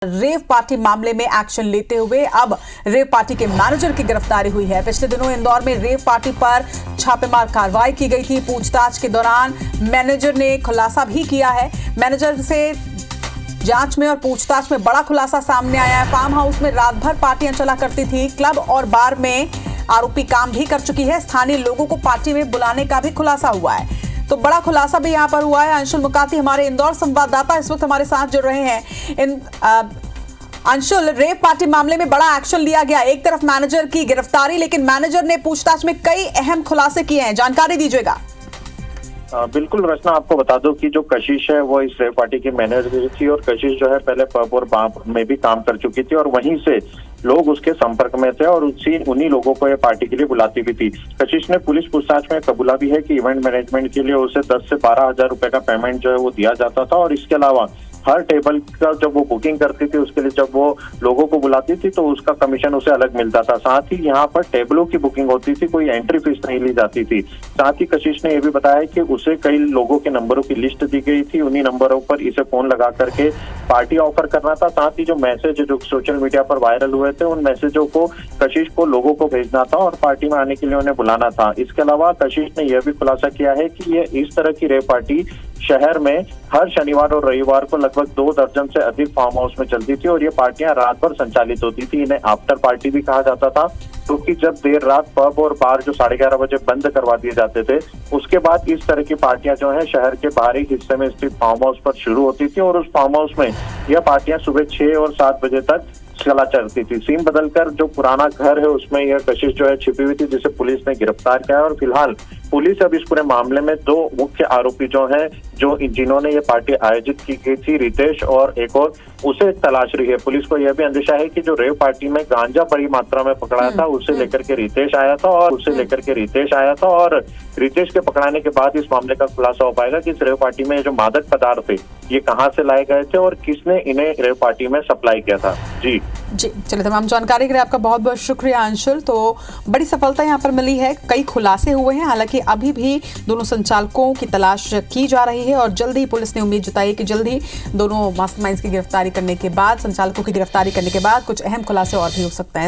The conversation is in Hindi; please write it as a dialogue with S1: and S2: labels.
S1: रेव पार्टी मामले में एक्शन लेते हुए अब रेव पार्टी के मैनेजर की गिरफ्तारी हुई है। पिछले दिनों इंदौर में रेव पार्टी पर छापेमार कार्रवाई की गई थी। पूछताछ के दौरान मैनेजर ने खुलासा भी किया है। मैनेजर से जांच में और पूछताछ में बड़ा खुलासा सामने आया है। फार्म हाउस में रात भर पार्टियां चला करती थी। क्लब और बार में आरोपी काम भी कर चुकी है। स्थानीय लोगों को पार्टी में बुलाने का भी खुलासा हुआ है। तो बड़ा खुलासा भी यहां पर हुआ है। अंशुल मुकाती हमारे इंदौर संवाददाता इस वक्त हमारे साथ जुड़ रहे हैं। अंशुल, रेव पार्टी मामले में बड़ा एक्शन लिया गया। एक तरफ मैनेजर की गिरफ्तारी, लेकिन मैनेजर ने पूछताछ में कई अहम खुलासे किए हैं। जानकारी दीजिएगा।
S2: बिल्कुल रचना, आपको बता दूं कि जो कशिश है वो इस रेव पार्टी की मैनेजर थी और कशिश जो है पहले पब और बार में भी काम कर चुकी थी और वहीं से लोग उसके संपर्क में थे और उन्हीं लोगों को ये पार्टी के लिए बुलाती भी थी। कशिश ने पुलिस पूछताछ में कबूला भी है कि इवेंट मैनेजमेंट के लिए उसे 10 से 12 हजार रुपए का पेमेंट जो है वो दिया जाता था और इसके अलावा हर टेबल का जब वो बुकिंग करती थी उसके लिए जब वो लोगों को बुलाती थी तो उसका कमीशन उसे अलग मिलता था। साथ ही यहाँ पर टेबलों की बुकिंग होती थी, कोई एंट्री फीस नहीं ली जाती थी। साथ ही कशिश ने यह भी बताया कि उसे कई लोगों के नंबरों की लिस्ट दी गई थी, उन्हीं नंबरों पर इसे फोन लगा करके पार्टी ऑफर करना था। साथ ही जो मैसेज जो सोशल मीडिया पर वायरल हुए थे उन मैसेजों को कशिश को लोगों को भेजना था और पार्टी में आने के लिए उन्हें बुलाना था। इसके अलावा कशिश ने यह भी खुलासा किया है कि ये इस तरह की रेव पार्टी शहर में हर शनिवार और रविवार को लगभग 2 दर्जन से अधिक फार्म हाउस में चलती थी और ये पार्टियां रात भर संचालित होती थी। इन्हें आफ्टर पार्टी भी कहा जाता था, क्योंकि जब देर रात पब और बार जो 11:30 बजे बंद करवा दिए जाते थे उसके बाद इस तरह की पार्टियां जो है शहर के बाहरी हिस्से में स्थित फार्म हाउस पर शुरू होती थी और उस फार्म हाउस में यह पार्टियां सुबह 6 और 7 बजे तक चला चलती थी। सीन बदलकर जो पुराना घर है उसमें यह कशिश जो है छिपी हुई थी, जिसे पुलिस ने गिरफ्तार किया है और फिलहाल पुलिस अब इस पूरे मामले में 2 मुख्य आरोपी जो हैं जिन्होंने ये पार्टी आयोजित की गई थी, रितेश और एक और, उसे तलाश रही है। पुलिस को यह भी अंदेशा है कि जो रेव पार्टी में गांजा बड़ी मात्रा में पकड़ा था उसे लेकर के रितेश आया था और रितेश के पकड़ाने के बाद इस मामले का खुलासा हो पाएगा कि इस रेव पार्टी में जो मादक पदार्थ थे ये कहां से लाए गए थे और किसने इन्हें रेव पार्टी में सप्लाई किया था। जी
S1: चलिए, तमाम जानकारी के लिए आपका बहुत बहुत शुक्रिया अंशुल। तो बड़ी सफलता यहाँ पर मिली है, कई खुलासे हुए हैं। हालांकि अभी भी दोनों संचालकों की तलाश की जा रही है और जल्द ही पुलिस ने उम्मीद जताई कि जल्द ही दोनों मास्टरमाइंड्स की गिरफ्तारी करने के बाद, संचालकों की गिरफ्तारी करने के बाद कुछ अहम खुलासे और भी हो सकते हैं।